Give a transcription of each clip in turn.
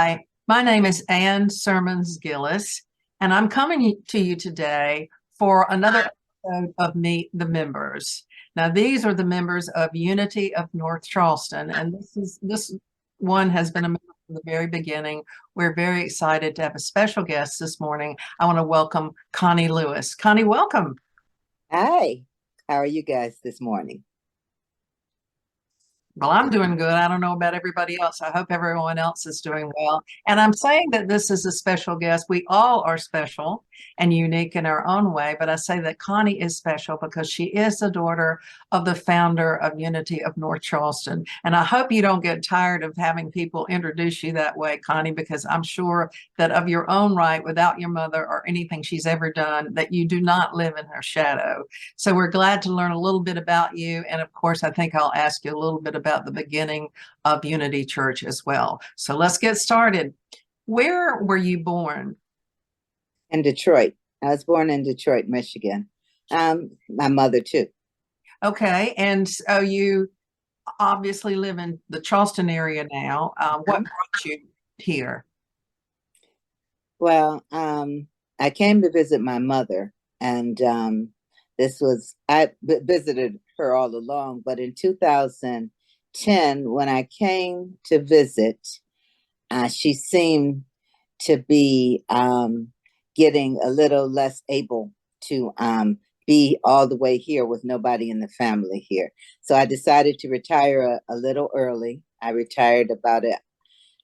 Hi, my name is Ann Sermons Gillis, and I'm coming to you today for another episode of Meet the Members. Now, these are the members of Unity of North Charleston, and this one has been a member from the very beginning. We're very excited to have a special guest this morning. I want to welcome Connie Lewis. Connie, welcome. Hi, how are you guys this morning? Well, I'm doing good. I don't know about everybody else. I hope everyone else is doing well. And I'm saying that this is a special guest. We all are special and unique in our own way, but I say that Connie is special because she is the daughter of the founder of Unity of North Charleston. And I hope you don't get tired of having people introduce you that way, Connie, because I'm sure that of your own right, without your mother or anything she's ever done, that you do not live in her shadow. So we're glad to learn a little bit about you. And of course, I think I'll ask you a little bit about the beginning of Unity Church as well. So let's get started. Where were you born? In Detroit. I was born in Detroit, Michigan. My mother too. Okay, and so you obviously live in the Charleston area now. What Mhm. brought you here? Well, I came to visit my mother, and I visited her all along, but in 2010, when I came to visit, she seemed to be getting a little less able to be all the way here with nobody in the family here. So I decided to retire a little early. I retired about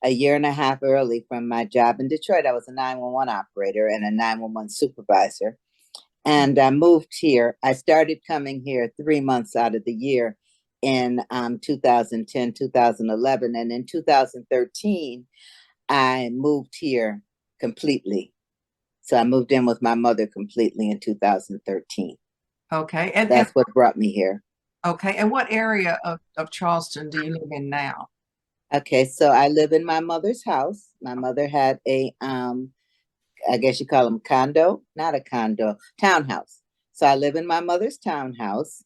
a year and a half early from my job in Detroit. I was a 911 operator and a 911 supervisor. And I moved here. I started coming here 3 months out of the year in 2010, 2011. And in 2013, I moved here completely. So I moved in with my mother completely in 2013. Okay, and That's what brought me here. okay, and what area of Charleston do you live in now? Okay, so I live in my mother's house. My mother had I guess you call them condo, not a condo, townhouse. So I live in my mother's townhouse,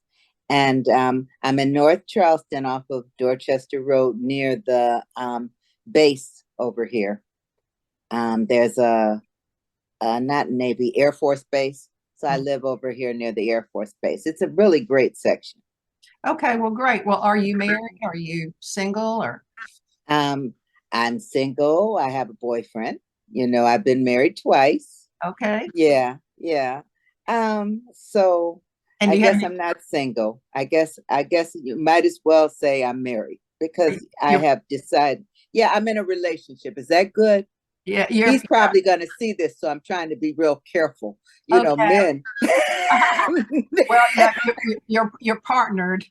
and I'm in North Charleston off of Dorchester Road near the base over here. There's a not Navy, Air Force Base. So I live over here near the Air Force Base. It's a really great section. Okay, well, great. Well, are you married? Are you single or Um, I'm single. I have a boyfriend. I've been married twice. okay? Yeah, yeah. So And I do you have guess any? I'm not single. I guess you might as well say I'm married because I You're, have decided, yeah, I'm in a relationship. Is that good? yeah, you're He's probably going to see this, so I'm trying to be real careful. okay. Men. Well, yeah, you're partnered.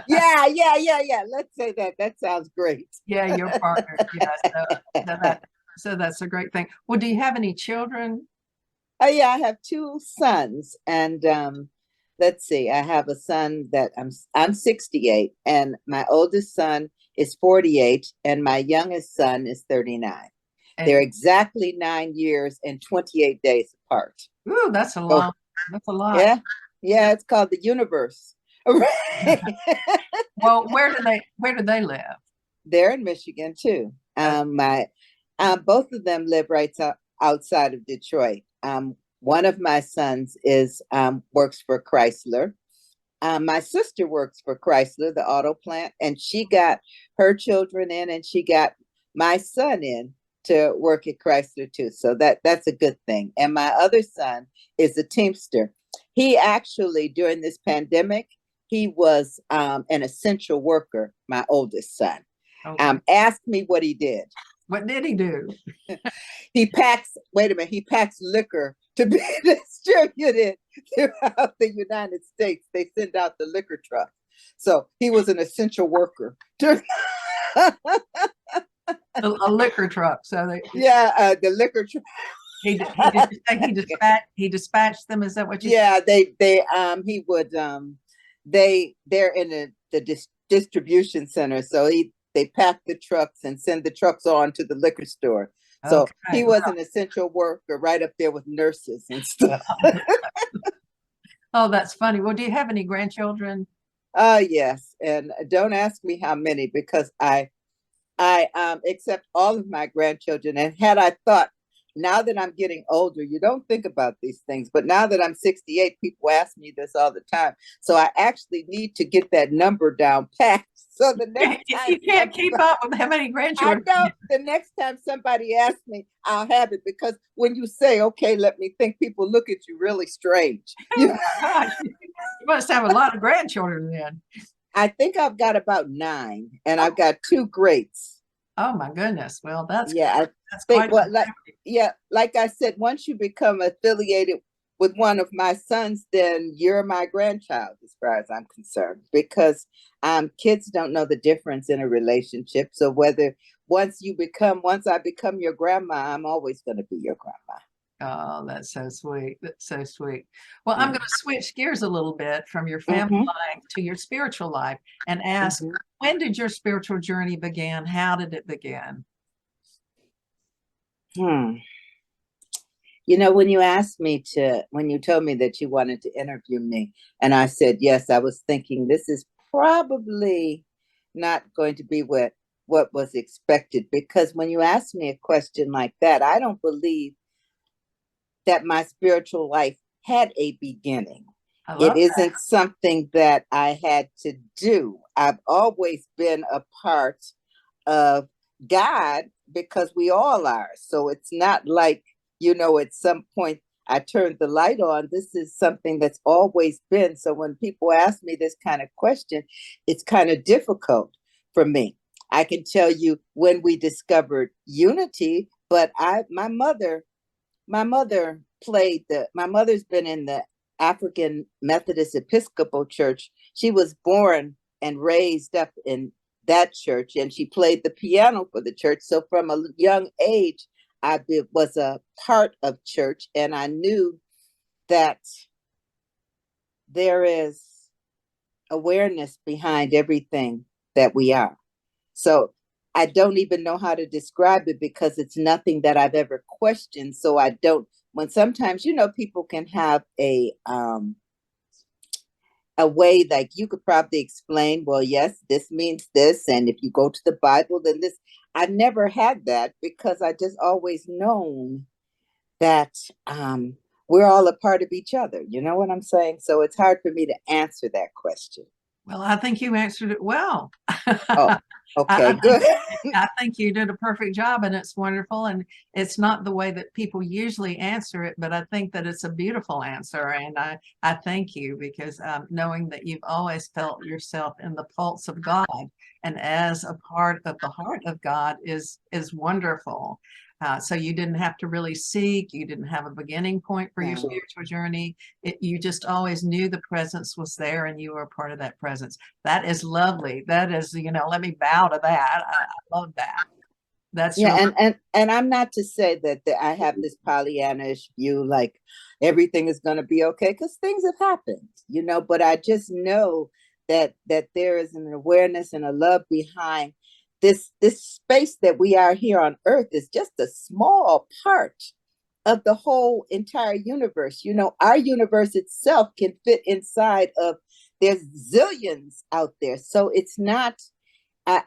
Yeah. Let's say that. That sounds great. Yeah, you're partnered. Yeah, so that's a great thing. Well, do you have any children? Oh yeah, I have two sons, and let's see, I have a son that I'm 68, and my oldest son is 48, and my youngest son is 39. They're And exactly 9 years and 28 days apart. ooh, that's a So long. That's a lot. yeah, yeah, it's called the universe. Well, where do they live? They're in Michigan too. My Both of them live outside of Detroit. One of my sons is works for Chrysler. My sister works for Chrysler, the auto plant, and she got her children in, and she got my son in to work at Chrysler too. So that's a good thing. And my other son is a Teamster. He actually, during this pandemic, he was an essential worker. My oldest son. Okay. Ask me what he did. What did he do? He packs, wait a minute, he packs liquor to be distributed throughout the United States. They send out the liquor truck. So he was an essential worker. A liquor truck. So Yeah, the liquor truck. he dispatched them. Is that what you said? Yeah, he would they're in the distribution center. So they pack the trucks and send the trucks on to the liquor store. So he Okay. was an essential worker right up there with nurses and stuff. Oh, that's funny. Well, do you have any grandchildren? Yes, and don't ask me how many because I accept all of my grandchildren. And had I thought, now that I'm getting older, you don't think about these things, but now that I'm 68, people ask me this all the time. So I actually need to get that number down pat. So the next time You can't keep up with how many I grandchildren. know the next time somebody asks me, I'll have it, because when you say, okay, let me think, people look at you really strange. Oh my gosh, you must have a lot of grandchildren then. I think I've got about 9, and I've Oh, got 2 greats. oh my goodness. Well, Yeah, I that's think, quite well, a yeah, like I said, once you become affiliated with one of my sons, then you're my grandchild as far as I'm concerned, because kids don't know the difference in a relationship. So whether once I become your grandma, I'm always going to be your grandma. Oh, that's so sweet. That's so sweet. Well, I'm Yeah. going to switch gears a little bit from your family Mm-hmm. life to your spiritual life and ask, Mm-hmm. when did your spiritual journey begin? How did it begin? Hmm. When you told me that you wanted to interview me, and I said yes, I was thinking this is probably not going to be what was expected, because when you ask me a question like that, I don't believe that my spiritual life had a beginning. I It love isn't something that I had to do. I've always been a part of God, because we all are. So it's not like, at some point I turned the light on. This is something that's always been. So when people ask me this kind of question, it's kind of difficult for me. I can tell you when we discovered unity, but my mother's been in the African Methodist Episcopal Church. She was born and raised up in that church, and she played the piano for the church. So from a young age, was a part of church, and I knew that there is awareness behind everything that we are. So I don't even know how to describe it, because it's nothing that I've ever questioned. So I don't. When sometimes, people can have a way, like, you could probably explain, well, yes, this means this, and if you go to the Bible, then this. I've never had that, because I just always known that we're all a part of each other. You know what I'm saying? So it's hard for me to answer that question. Well, I think you answered it well. Oh, I okay, think good. I think you did a perfect job, and it's wonderful. And it's not the way that people usually answer it, but I think that it's a beautiful answer. And I thank you, because knowing that you've always felt yourself in the pulse of God and as a part of the heart of God is wonderful. So you didn't have to really seek. You didn't have a beginning point for your No. spiritual journey. You just always knew the presence was there, and you were a part of that presence. That is lovely. That is, let me bow to that. I love that. That's Yeah, really, and I'm not to say that I have this Pollyannish view, like everything is going to be okay, because things have happened, But I just know that there is an awareness and a love behind this space that we are here on Earth is just a small part of the whole entire universe. Our universe itself can fit inside of, there's zillions out there, so it's not. I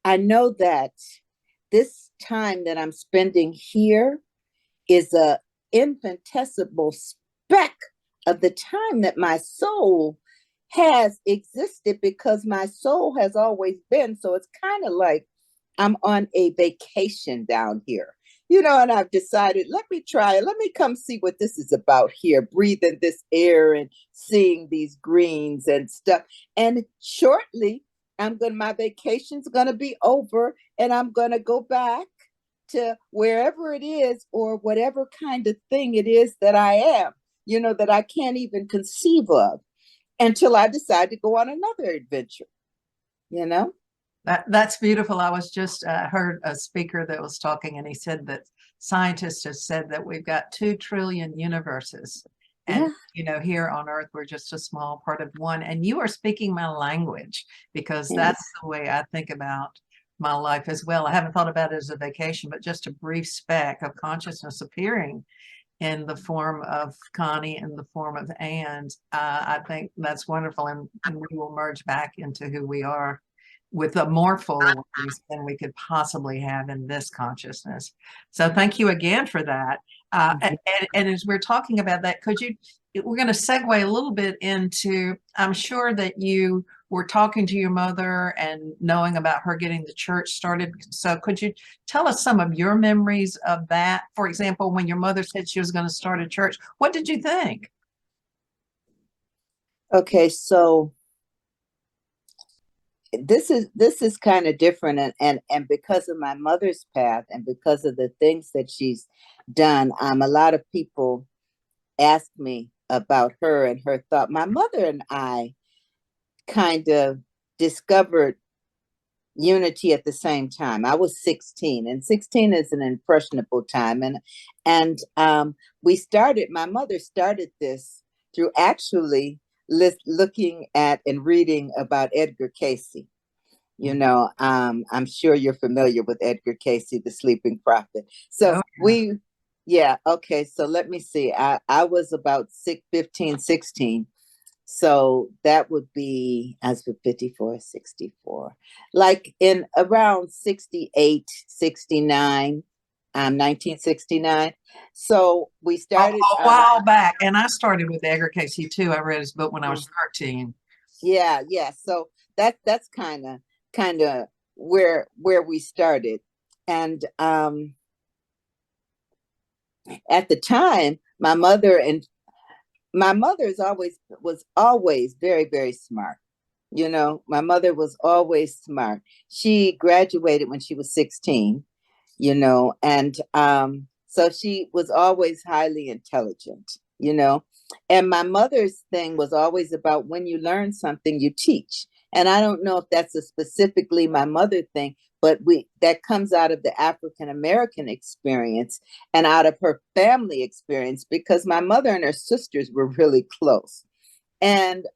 I know that this time that I'm spending here is a infinitesimal speck of the time that my soul has existed, because my soul has always been. So it's kind of like I'm on a vacation down here, and I've decided, let me try it. Let me come see what this is about here, breathing this air and seeing these greens and stuff. And shortly, my vacation's gonna be over, and I'm gonna go back to wherever it is, or whatever kind of thing it is that I am, that I can't even conceive of, until I decide to go on another adventure, you know? that's beautiful. I was just heard a speaker that was talking, and he said that scientists have said that we've got 2 trillion universes. And, Yeah. here on Earth, we're just a small part of one. And you are speaking my language, because Yeah. that's the way I think about my life as well. I haven't thought about it as a vacation, but just a brief speck of consciousness appearing in the form of Connie, in the form of Anne. I think that's wonderful. And we will merge back into who we are with a more full awareness than we could possibly have in this consciousness. So thank you again for that. And as we're talking about that, we're going to segue a little bit into, I'm sure that you were talking to your mother and knowing about her getting the church started. So could you tell us some of your memories of that? For example, when your mother said she was going to start a church, what did you think? Okay, so this is kind of different, and because of my mother's path and because of the things that she's done, a lot of people ask me about her and her thought. My mother and I kind of discovered unity at the same time. I was 16, and 16 is an impressionable time, and we started. My mother started this through actually looking at and reading about Edgar Cayce. I'm sure you're familiar with Edgar Cayce, the Sleeping Prophet. So Oh, yeah, okay. So let me see. I was about 15, 16. So that would be, as for 54, 64, like in around 68, 69, 1969. So we started, a while back, and I started with Edgar Cayce too. I read his book when I was 13. yeah, yeah. So that's kind of where we started. And at the time, my mother was always very, very smart. My mother was always smart. She graduated when she was 16, and so she was always highly intelligent, and my mother's thing was always about when you learn something, you teach. And I don't know if that's a specifically my mother thing, but we that comes out of the African American experience and out of her family experience, because my mother and her sisters were really close. And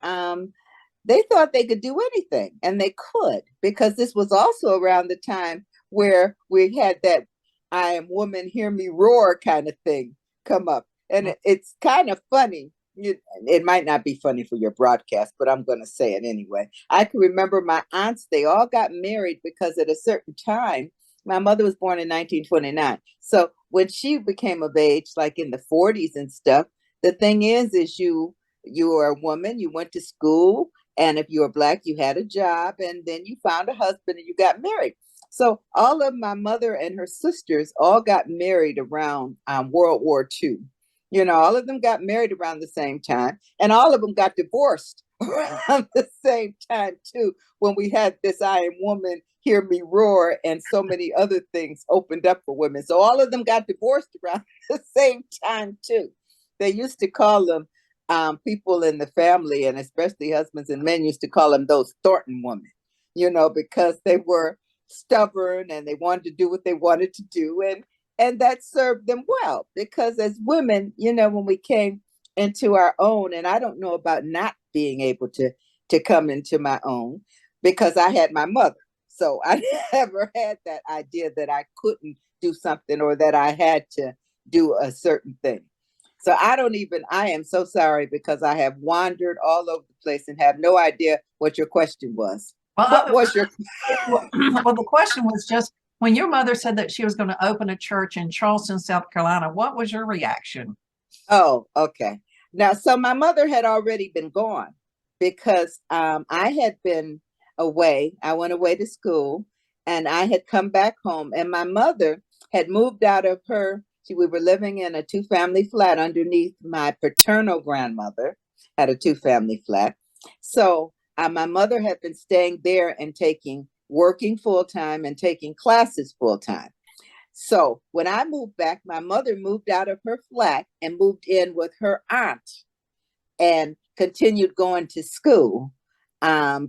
they thought they could do anything, and they could, because this was also around the time where we had that "I am woman, hear me roar" kind of thing come up. And it's kind of funny. It might not be funny for your broadcast, but I'm going to say it anyway. I can remember my aunts, they all got married because at a certain time, my mother was born in 1929. So when she became of age, like in the 40s and stuff, the thing is you are a woman, you went to school, and if you were black, you had a job, and then you found a husband and you got married. So all of my mother and her sisters all got married around World War II. All of them got married around the same time, and all of them got divorced around the same time too. When we had this "I am woman, hear me roar" and so many other things opened up for women, so all of them got divorced around the same time too. They used to call them, people in the family, and especially husbands and men, used to call them those Thornton women, because they were stubborn and they wanted to do what they wanted to do, and that served them well, because as women, when we came into our own, and I don't know about not being able to come into my own, because I had my mother. So I never had that idea that I couldn't do something or that I had to do a certain thing. So I am so sorry, because I have wandered all over the place and have no idea what your question was. What Well, was your well, the question was just when your mother said that she was going to open a church in Charleston, South Carolina, what was your reaction? Oh, okay. Now, so my mother had already been gone, because I had been away. I went away to school, and I had come back home, and my mother had moved out of we were living in a two-family flat underneath my paternal grandmother, had a two-family flat. So my mother had been staying there and working full time and taking classes full time. So when I moved back, my mother moved out of her flat and moved in with her aunt and continued going to school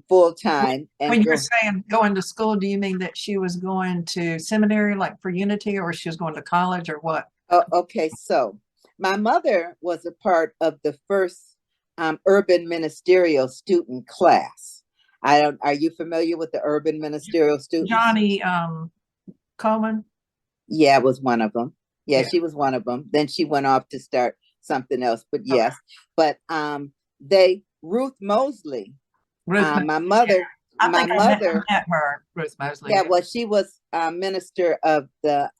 full time When and you're go. saying going to school, do you mean that she was going to seminary like for Unity, or she was going to college, or what? Oh, okay, so my mother was a part of the first urban ministerial student class. I don't. Are you familiar with the urban ministerial students? Johnny Coleman? Yeah, was one of them. Yeah, Yeah. she was one of them. Then she went off to start something else. But Okay. yes, but they Ruth Mosley, Ruth, my mother, I my think I met, mother, I met her, Ruth Mosley. yeah, Yeah. well, she was minister of the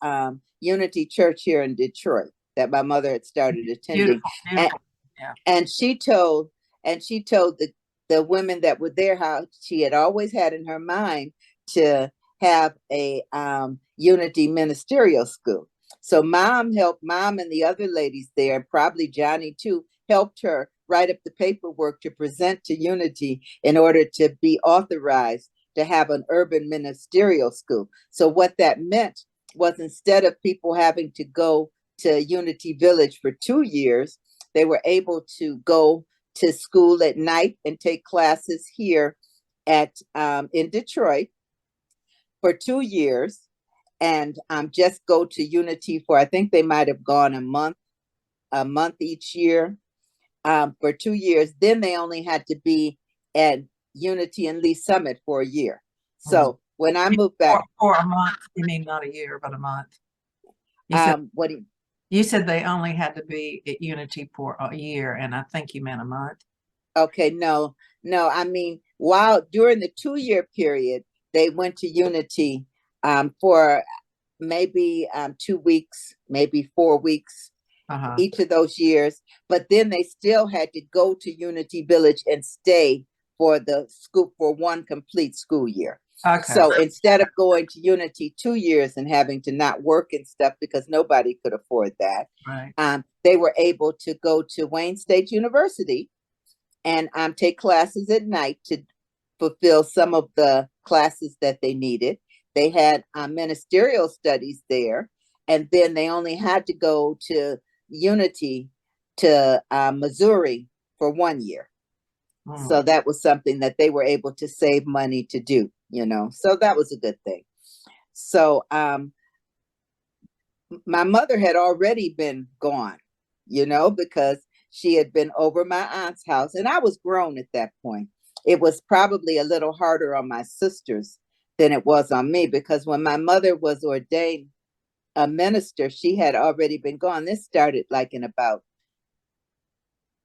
Unity Church here in Detroit that my mother had started attending, Beautiful, and beautiful. Yeah. and she told the women that were there how she had always had in her mind to have a Unity ministerial school. So mom and the other ladies there, and probably Johnny too, helped her write up the paperwork to present to Unity in order to be authorized to have an urban ministerial school. So what that meant was, instead of people having to go to Unity Village for 2 years, they were able to go to school at night and take classes here at in Detroit for 2 years, and just go to Unity for, I think they might have gone a month each year, for 2 years. Then they only had to be at Unity and Lee Summit for a year. Mhm. So when I moved back, For a month. You mean not a year, but a month. You said what do you said they only had to be at Unity for a year, and I think you meant a month. okay, no, I mean, while during the 2 year period, they went to Unity for maybe 2 weeks, maybe 4 weeks, Uh-huh. each of those years. But then they still had to go to Unity Village and stay for the school for one complete school year. Okay. So instead of going to Unity 2 years and having to not work and stuff because nobody could afford that, Right. they were able to go to Wayne State University and take classes at night to fulfill some of the classes that they needed. They had ministerial studies there, and then they only had to go to Unity to Missouri for 1 year. Mm. So that was something that they were able to save money to do, you know. So that was a good thing. So my mother had already been gone, you know, because she had been over my aunt's house, and I was grown at that point. It was probably a little harder on my sisters than it was on me, because when my mother was ordained a minister, she had already been gone. This started like in about,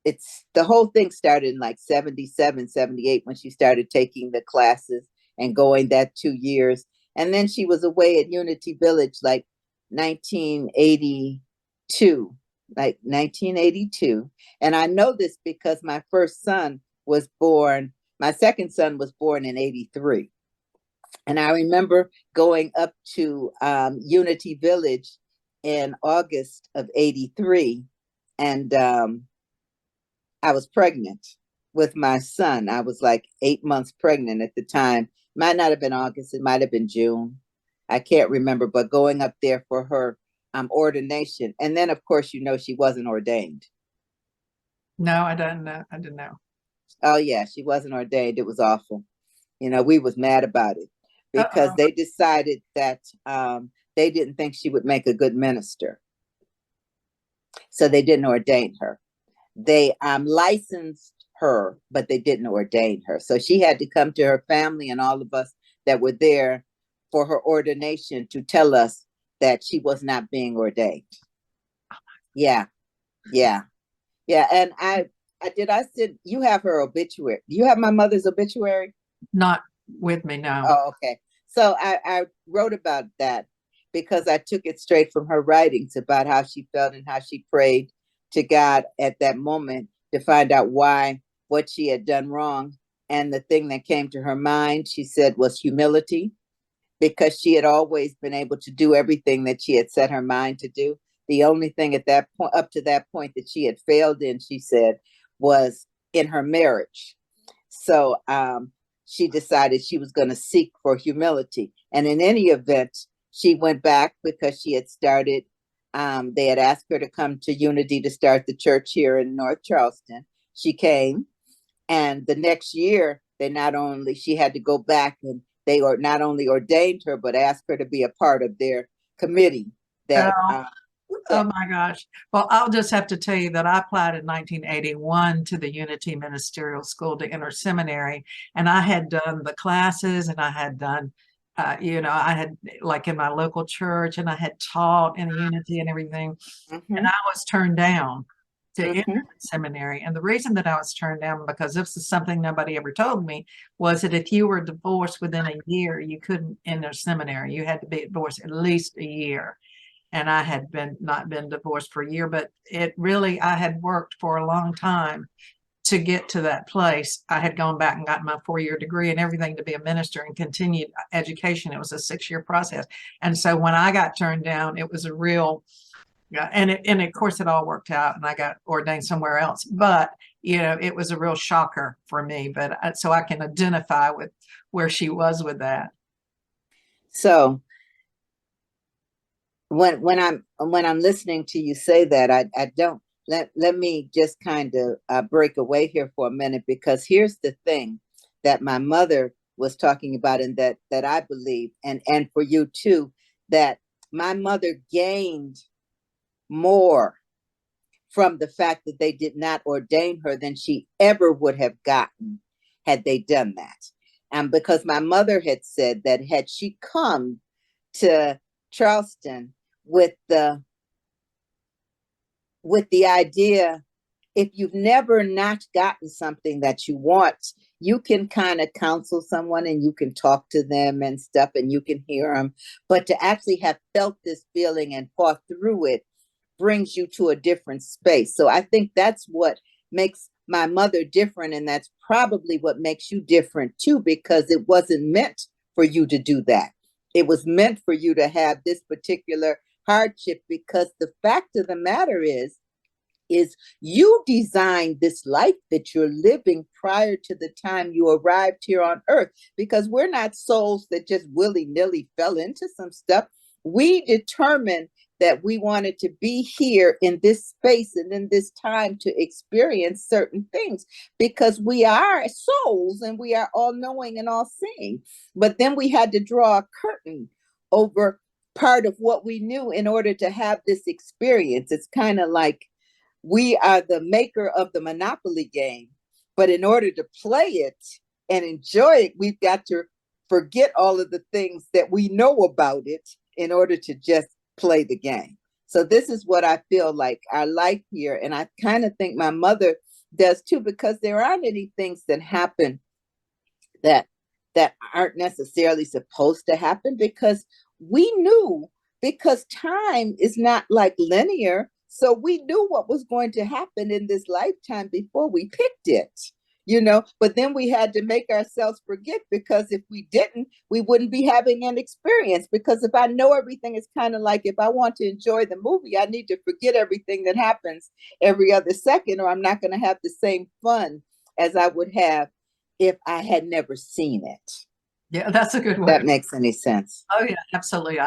it's the whole thing started in like 77, 78, when she started taking the classes and going that 2 years. And then she was away at Unity Village like 1982, like 1982. And I know this because my first son was born, my second son was born in 83. And I remember going up to Unity Village in August of 83. And I was pregnant with my son. I was like 8 months pregnant at the time. Might not have been August, it might have been June. I can't remember, but going up there for her ordination. And then, of course, you know, she wasn't ordained. No, I don't know. I didn't know. Oh, yeah, she wasn't ordained. It was awful. You know, we was mad about it because Uh-oh. they decided that they didn't think she would make a good minister. So they didn't ordain her. They licensed her, but they didn't ordain her. So she had to come to her family and all of us that were there for her ordination to tell us that she was not being ordained. Yeah, yeah, yeah. And I said, you have her obituary. Do you have my mother's obituary? Not with me, no. Oh, okay. So I wrote about that because I took it straight from her writings about how she felt and how she prayed to God at that moment to find out why, what she had done wrong. And the thing that came to her mind, she said, was humility, because she had always been able to do everything that she had set her mind to do. The only thing at that point, up to that point, that she had failed in, she said, was in her marriage. So she decided she was going to seek for humility. And in any event, she went back because she had started, they had asked her to come to Unity to start the church here in North Charleston. She came, and the next year, she had to go back, and they not only ordained her, but asked her to be a part of their committee that, Oh, oh yeah. my gosh. Well, I'll just have to tell you that I applied in 1981 to the Unity Ministerial School to enter seminary, and I had done the classes, and I had done, I had like in my local church, and I had taught in Unity and everything, and Mhm. I was turned down. to enter Mm-hmm. seminary. And the reason that I was turned down, because this is something nobody ever told me, was that if you were divorced within a year, you couldn't enter seminary. You had to be divorced at least a year. And I had not been divorced for a year, but it really, I had worked for a long time to get to that place. I had gone back and gotten my 4-year degree and everything to be a minister and continued education. It was a 6-year process. And so when I got turned down, it was a real, yeah, and of course it all worked out and I got ordained somewhere else. But it was a real shocker for me. But so I can identify with where she was with that. So when I'm listening to you say that, I don't let me just kind of break away here for a minute, because here's the thing that my mother was talking about, and that I believe, and for you too, that my mother gained more from the fact that they did not ordain her than she ever would have gotten had they done that. And because my mother had said that had she come to Charleston with the idea, if you've never not gotten something that you want, you can kind of counsel someone and you can talk to them and stuff and you can hear them. But to actually have felt this feeling and fought through it brings you to a different space. So I think that's what makes my mother different. And that's probably what makes you different too, because it wasn't meant for you to do that. It was meant for you to have this particular hardship, because the fact of the matter is you designed this life that you're living prior to the time you arrived here on earth, because we're not souls that just willy-nilly fell into some stuff. We determined that we wanted to be here in this space and in this time to experience certain things, because we are souls and we are all knowing and all seeing. But then we had to draw a curtain over part of what we knew in order to have this experience. It's kind of like we are the maker of the Monopoly game, but in order to play it and enjoy it, we've got to forget all of the things that we know about it in order to just play the game. So this is what I feel like our life here. And I kind of think my mother does too, because there aren't any things that happen that aren't necessarily supposed to happen, because we knew, because time is not like linear. So we knew what was going to happen in this lifetime before we picked it. But then we had to make ourselves forget, because if we didn't, we wouldn't be having an experience. Because if I know everything, it's kind of like, if I want to enjoy the movie, I need to forget everything that happens every other second, or I'm not going to have the same fun as I would have if I had never seen it. Yeah, that's a good way. That makes any sense. Oh yeah, absolutely.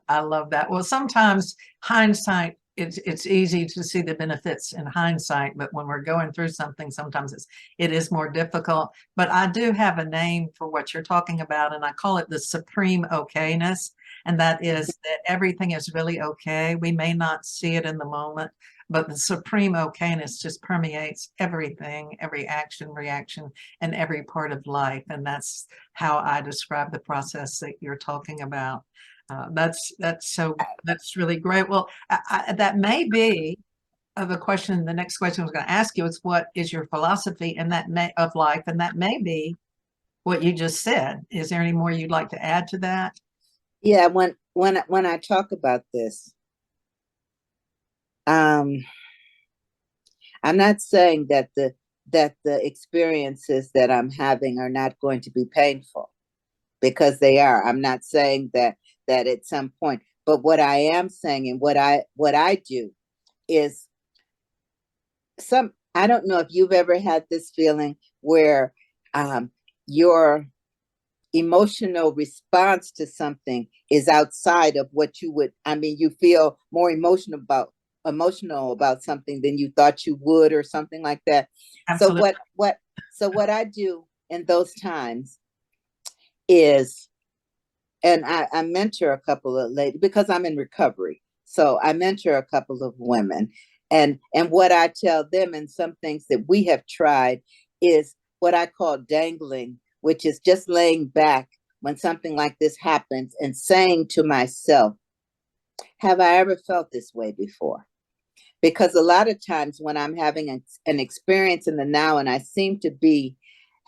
I love that. Well, sometimes hindsight, it's easy to see the benefits in hindsight, but when we're going through something, sometimes it is more difficult. But I do have a name for what you're talking about, and I call it the supreme okayness. And that is that everything is really okay. We may not see it in the moment, but the supreme okayness just permeates everything, every action, reaction, and every part of life. And that's how I describe the process that you're talking about. That's really great. Well, that may be of a question. The next question I was going to ask you is, what is your philosophy and of life? And that may be what you just said. Is there any more you'd like to add to that? Yeah, when I talk about this, I'm not saying that the experiences that I'm having are not going to be painful, because they are. I'm not saying that at some point, but what I am saying and what I do is, I don't know if you've ever had this feeling where your emotional response to something is outside of what you would, you feel more emotional about something than you thought you would, or something like that. Absolutely. So what I do in those times is, and I mentor a couple of ladies, because I'm in recovery. So I mentor a couple of women, and what I tell them, and some things that we have tried, is what I call dangling, which is just laying back when something like this happens and saying to myself, have I ever felt this way before? Because a lot of times when I'm having an experience in the now and I seem to be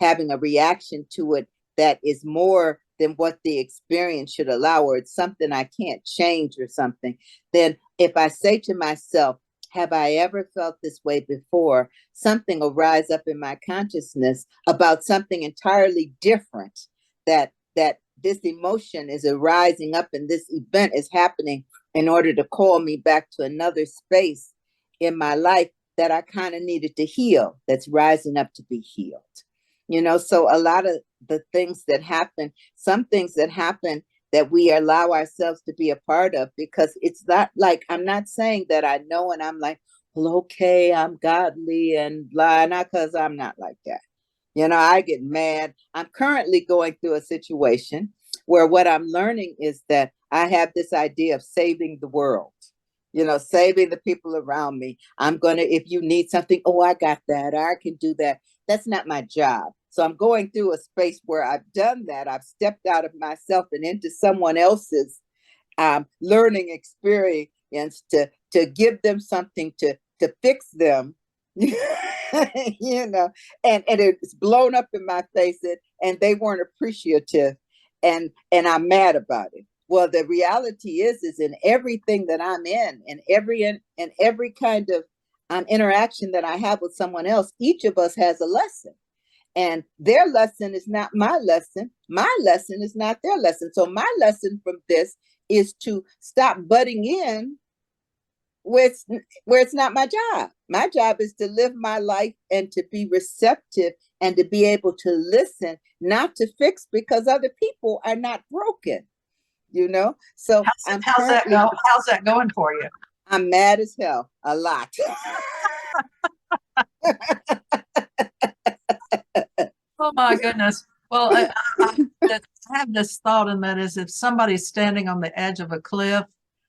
having a reaction to it that is more than what the experience should allow, or it's something I can't change or something, then if I say to myself, have I ever felt this way before? Something will rise up in my consciousness about something entirely different, that this emotion is arising up and this event is happening in order to call me back to another space in my life that I kind of needed to heal, that's rising up to be healed. So a lot of the things that happen, some things that happen that we allow ourselves to be a part of, because it's not like, I'm not saying that I know and I'm like, well, okay, I'm godly and blah, not because I'm not like that. I get mad. I'm currently going through a situation where what I'm learning is that I have this idea of saving the world, saving the people around me. I'm going to, if you need something, oh, I got that. I can do that. That's not my job. So I'm going through a space where I've done that. I've stepped out of myself and into someone else's learning experience to give them something to fix them. And it's blown up in my face, and they weren't appreciative, and I'm mad about it. Well, the reality is in everything that I'm in every kind of interaction that I have with someone else, each of us has a lesson. And their lesson is not my lesson. My lesson is not their lesson. So my lesson from this is to stop butting in where it's not my job. My job is to live my life and to be receptive and to be able to listen, not to fix, because other people are not broken. So How's that going for you? I'm mad as hell a lot. Oh my goodness. Well, I have this thought, and that is if somebody's standing on the edge of a cliff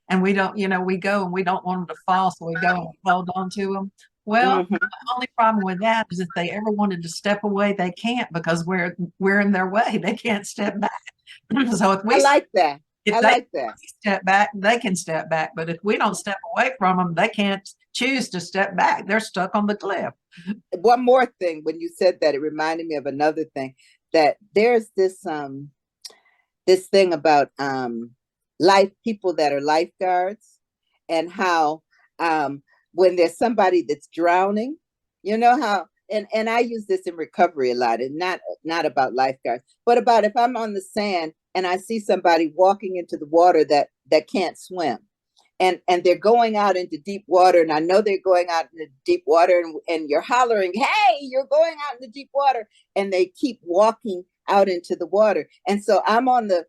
and we don't, we go and we don't want them to fall, so we go and hold on to them. Well, Mm-hmm. the only problem with that is if they ever wanted to step away, they can't, because we're in their way. They can't step back. So I like that. if I they like that. step back, they can step back. But if we don't step away from them, they can't choose to step back. They're stuck on the cliff. One more thing, when you said that, it reminded me of another thing, that there's this thing about life people that are lifeguards, and how when there's somebody that's drowning, how, and I use this in recovery a lot, and not about lifeguards, but about if I'm on the sand and I see somebody walking into the water that can't swim, and they're going out into deep water, and I know they're going out into deep water, and you're hollering, hey, you're going out into deep water, and they keep walking out into the water. And so I'm on the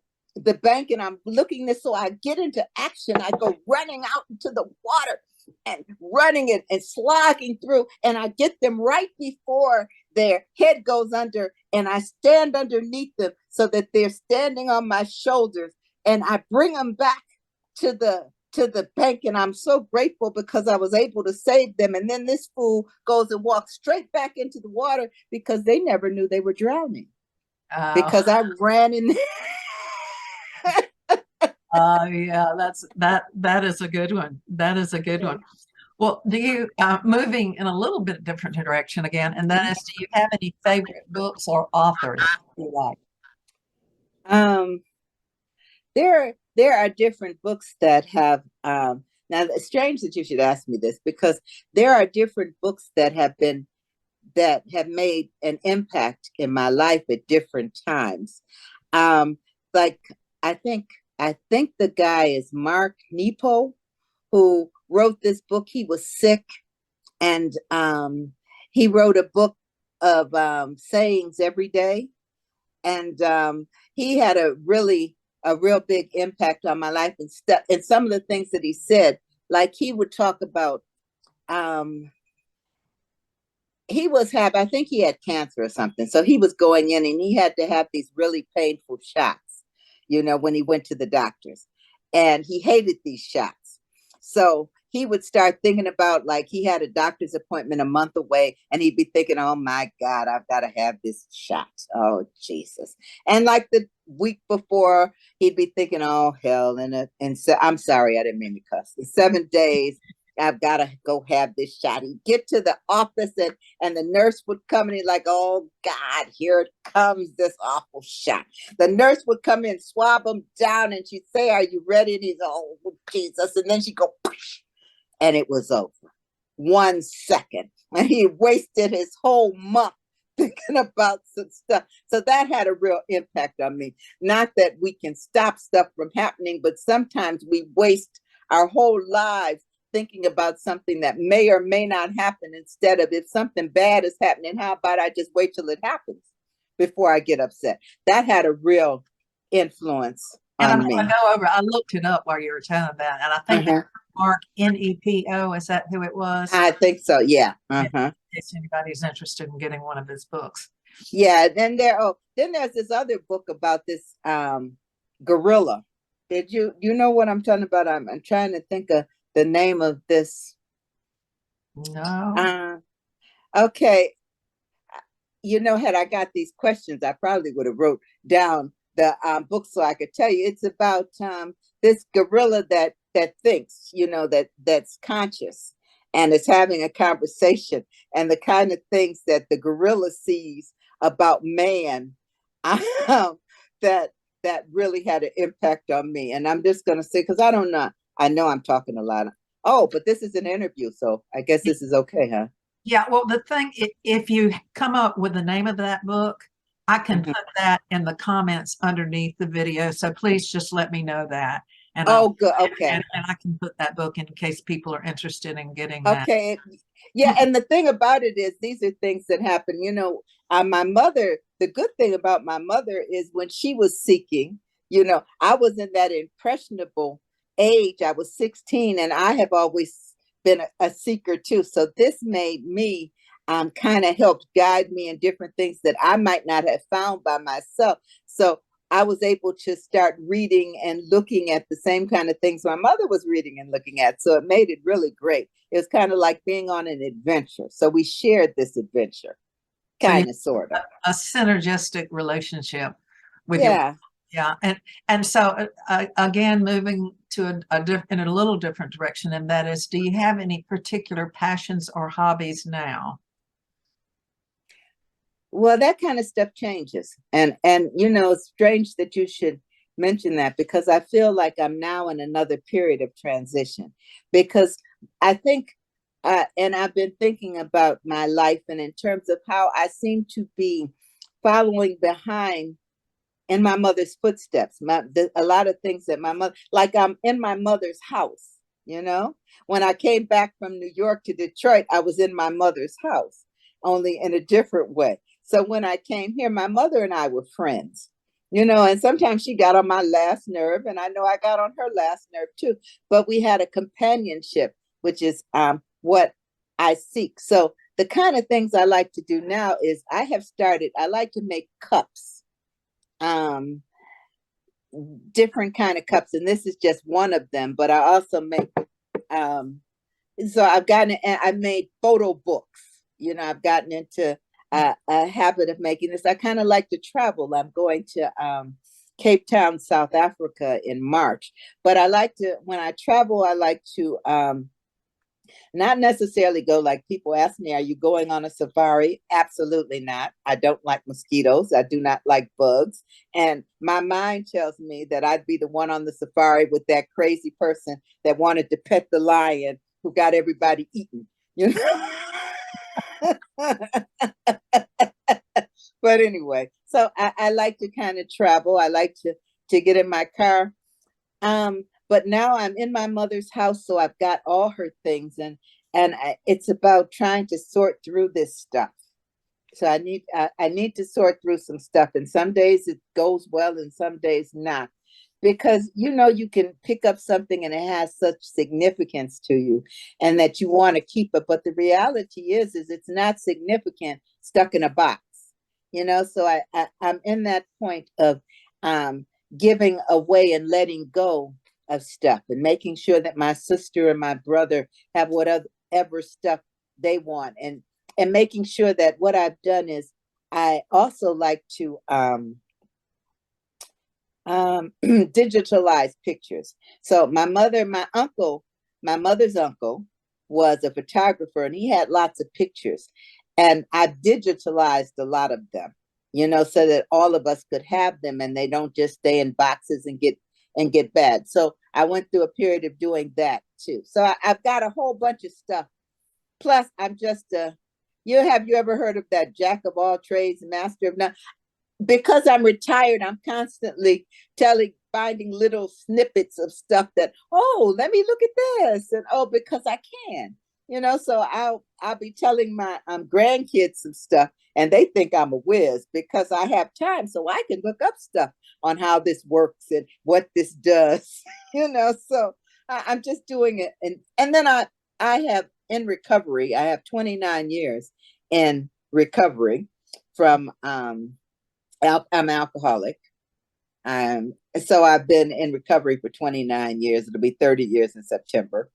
bank and I'm looking this, so I get into action. I go running out into the water and running it and slogging through, and I get them right before their head goes under, and I stand underneath them so that they're standing on my shoulders, and I bring them back to the bank, and I'm so grateful because I was able to save them. And then this fool goes and walks straight back into the water because they never knew they were drowning, Uh, because I ran in. yeah, that is a good one. That is a good one. Well, do you moving in a little bit different direction again, and that is, do you have any favorite books or authors you like? um there are different books that have now it's strange that you should ask me this, because there are different books that have made an impact in my life at different times. um like i think I think the guy is Mark Nepo, who wrote this book. He was sick, and he wrote a book of sayings every day, and he had a real big impact on my life, and stuff, and some of the things that he said, like he would talk about, um he was having, I think he had cancer or something, so he was going in and he had to have these really painful shots, when he went to the doctors, and he hated these shots. So he would start thinking about, like, he had a doctor's appointment a month away, and he'd be thinking, oh my God, I've got to have this shot, oh Jesus. And like the week before, he'd be thinking, oh hell, and so I'm sorry, I didn't mean to cuss, in 7 days I've got to go have this shot. He'd get to the office and the nurse would come and he's like, oh God, here it comes, this awful shot. The nurse would come in, swab him down, and she'd say, are you ready? And he's, oh, Jesus. And then she'd go, push, and it was over. 1 second. And he wasted his whole month thinking about some stuff. So that had a real impact on me. Not that we can stop stuff from happening, but sometimes we waste our whole lives thinking about something that may or may not happen, instead of, if something bad is happening, how about I just wait till it happens before I get upset? That had a real influence And I'm on going to me. go over, I looked it up while you were telling that. And I think that Uh-huh. Mark, Nepo, is that who it was? I think so. Yeah. Yeah, Uh-huh. in case anybody's interested in getting one of his books. Yeah. Then there's this other book about this gorilla. Did you know what I'm talking about? I'm trying to think of the name of this. No. Uh, okay. Had I got these questions, I probably would have wrote down the book so I could tell you. It's about this gorilla that thinks, that's conscious and is having a conversation, and the kind of things that the gorilla sees about man, um, that that really had an impact on me. And I'm just going to say, because I don't know, I know I'm talking a lot. Oh, but this is an interview, so I guess this is okay, huh? Yeah, well, the thing, if you come up with the name of that book, I can Mhm. put that in the comments underneath the video. So please just let me know that. And Oh, I'll good. and, Okay. and I can put that book in case people are interested in getting that. Okay. Yeah, and the thing about it is, these are things that happen. My mother, the good thing about my mother is, when she was seeking, I was in that impressionable age. I was 16, and I have always been a seeker too. So this made me kind of helped guide me in different things that I might not have found by myself. So I was able to start reading and looking at the same kind of things my mother was reading and looking at. So it made it really great. It was kind of like being on an adventure. So we shared this adventure, So you kind of, sort of. have a synergistic relationship with your, Yeah. yeah. And so again, moving to in a little different direction, and that is, do you have any particular passions or hobbies now? Well, that kind of stuff changes. And it's strange that you should mention that, because I feel like I'm now in another period of transition, because I think and I've been thinking about my life, and in terms of how I seem to be following behind in my mother's footsteps. A lot of things that my mother, like, I'm in my mother's house. When I came back from New York to Detroit, I was in my mother's house, only in a different way. So when I came here, my mother and I were friends. And sometimes she got on my last nerve, and I know I got on her last nerve too. But we had a companionship, which is what I seek. So the kind of things I like to do now is, I like to make cups, um, different kind of cups, and this is just one of them. But I also make, um, so I've made photo books. I've gotten into a habit of making this. I kind of like to travel. I'm going to Cape Town, South Africa in March. But when I travel, I like to not necessarily go, like, people ask me, are you going on a safari? Absolutely not. I don't like mosquitoes. I do not like bugs. And my mind tells me that I'd be the one on the safari with that crazy person that wanted to pet the lion who got everybody eaten. You know? But anyway, so I like to kind of travel. I like to get in my car. But now I'm in my mother's house, so I've got all her things, and it's about trying to sort through this stuff. So I need to sort through some stuff, and some days it goes well, and some days not, because you can pick up something and it has such significance to you, and that you want to keep it. But the reality is it's not significant stuck in a box. So I'm in that point of um, giving away and letting go of stuff, and making sure that my sister and my brother have whatever stuff they want, and making sure that what I've done is, I also like to digitalize pictures. So my mother's uncle was a photographer, and he had lots of pictures. And I've digitalized a lot of them, so that all of us could have them and they don't just stay in boxes and get bad. So I went through a period of doing that too. So I've got a whole bunch of stuff. Plus, I'm just a have you ever heard of that jack of all trades, master of none? Because I'm retired, I'm constantly finding little snippets of stuff that, oh, let me look at this, and oh, because I can, So I'll be telling my grandkids some stuff, and they think I'm a whiz because I have time, so I can look up stuff on how this works and what this does, So I'm just doing it, and then I have in recovery. I have 29 years in recovery from I'm alcoholic. So I've been in recovery for 29 years. It'll be 30 years in September.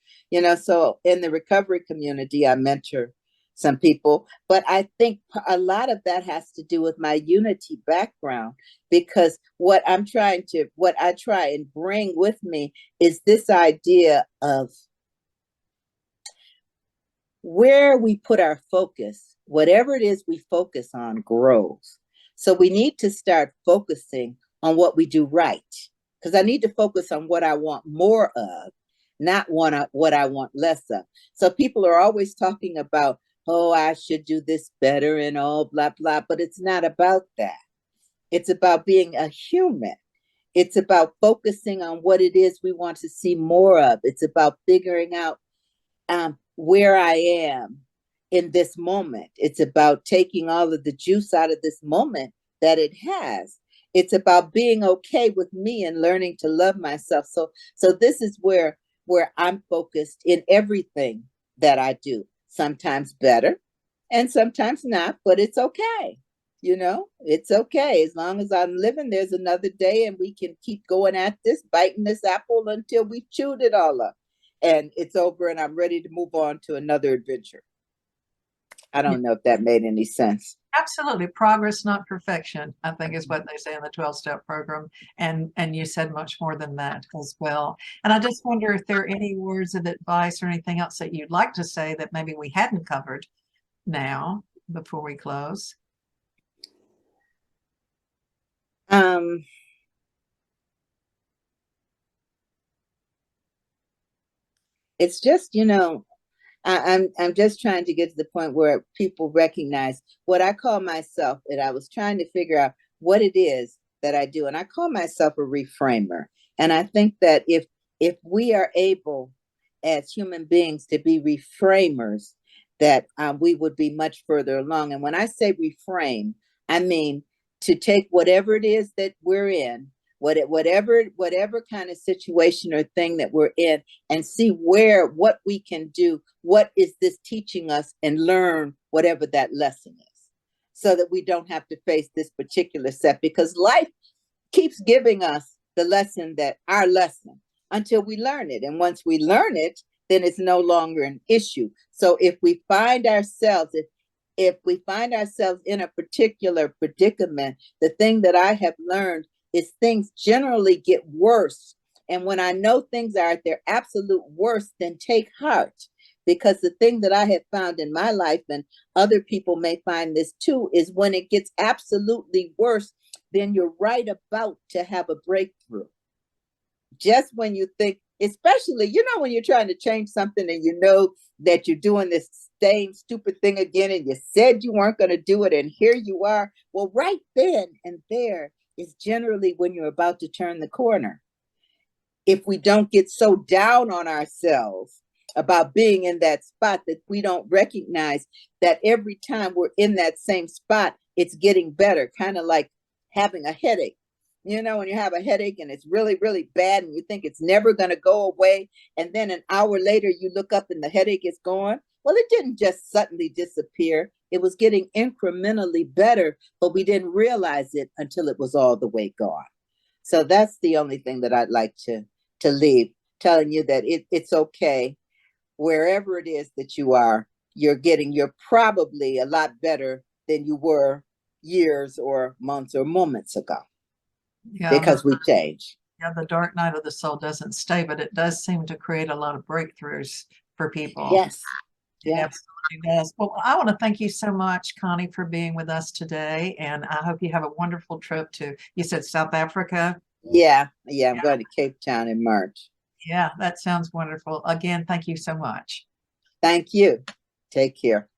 So in the recovery community, I mentor some people, but I think a lot of that has to do with my unity background, because what I try and bring with me is this idea of where we put our focus, whatever it is we focus on grows. So we need to start focusing on what we do right. Because I need to focus on what I want more of, not what I want less of. So people are always talking about, oh, I should do this better and all blah, blah. But it's not about that. It's about being a human. It's about focusing on what it is we want to see more of. It's about figuring out where I am in this moment. It's about taking all of the juice out of this moment that it has. It's about being okay with me and learning to love myself. So this is where I'm focused in everything that I do. Sometimes better and sometimes not, but it's okay. It's okay. As long as I'm living, there's another day, and we can keep going at this, biting this apple until we chewed it all up and it's over and I'm ready to move on to another adventure. I don't know if that made any sense. Absolutely. Progress, not perfection, I think is what they say in the 12-step program. And you said much more than that as well. And I just wonder if there are any words of advice or anything else that you'd like to say that maybe we hadn't covered now before we close. It's just, I'm just trying to get to the point where people recognize what I call myself, and I was trying to figure out what it is that I do, and I call myself a reframer. And I think that if we are able as human beings to be reframers, that we would be much further along. And when I say reframe, I mean to take whatever it is that we're in, whatever kind of situation or thing that we're in, and see what we can do, what is this teaching us, and learn whatever that lesson is, so that we don't have to face this particular set, because life keeps giving us the lesson, that our lesson, until we learn it. And once we learn it, then it's no longer an issue. So if we find ourselves, if we find ourselves in a particular predicament, the thing that I have learned is things generally get worse. And when I know things are at their absolute worst, then take heart. Because the thing that I have found in my life, and other people may find this too, is when it gets absolutely worse, then you're right about to have a breakthrough. Just when you think, especially, when you're trying to change something and you know that you're doing this same stupid thing again, and you said you weren't going to do it, and here you are. Well, right then and there is generally when you're about to turn the corner. If we don't get so down on ourselves about being in that spot, that we don't recognize that every time we're in that same spot, it's getting better, kind of like having a headache. When you have a headache and it's really, really bad and you think it's never going to go away, and then an hour later you look up and the headache is gone. Well, it didn't just suddenly disappear. It was getting incrementally better, but we didn't realize it until it was all the way gone. So that's the only thing that I'd like to leave, telling you that it's okay. Wherever it is that you are, you're probably a lot better than you were years or months or moments ago. Yeah, because we change. Yeah, the dark night of the soul doesn't stay, but it does seem to create a lot of breakthroughs for people. Yes. It Yeah. absolutely does. Well, I want to thank you so much, Connie, for being with us today. And I hope you have a wonderful trip to, you said South Africa. Yeah. Yeah. I'm going to Cape Town in March. Yeah, that sounds wonderful. Again, thank you so much. Thank you. Take care.